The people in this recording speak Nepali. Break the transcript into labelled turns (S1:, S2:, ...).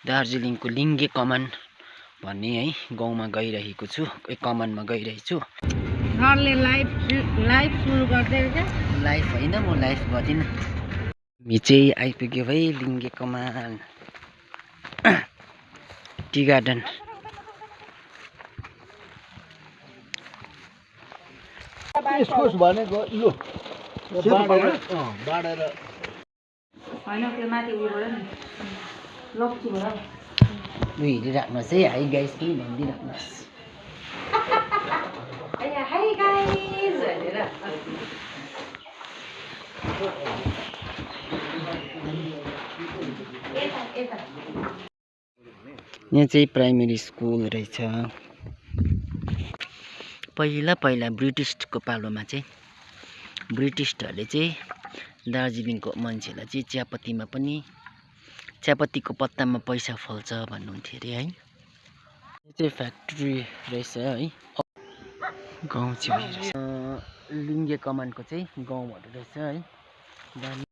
S1: दार्जिलिङको लिङ्गे कमान भन्ने है गाउँमा गइरहेको छु, कमानमा गइरहेको छु।
S2: सरले लाइभ सुरु गर्दैछ।
S1: लाइभ होइन, म लाइभ गर्दिनँ। हामी चाहिँ आइपुग्यो भाइ लिङ्गे कमान टी गार्डन।
S3: इस्कुस भनेको लु बाडेर
S2: होइन त्यो माथि उयोबाट नि लप्चूबाट
S1: लु हिँडिराख्नुहोस् है, हाई गाइस पनि भनिदिइराख्नुहोस्।
S2: हाई गाइज भनेर
S1: यहाँ चाहिँ प्राइमेरी स्कुल रहेछ। पहिला ब्रिटिसको पालोमा चाहिँ ब्रिटिसहरूले चाहिँ दार्जिलिङको मान्छेलाई चाहिँ चियापत्तीमा पनि चियापत्तीको पत्तामा पैसा फल्छ भन्नुहुन्थ्यो अरे है। यो चाहिँ फ्याक्ट्री रहेछ है, गाउँ छेउ लिङ्गे कमानको चाहिँ गाउँहरू रहेछ है।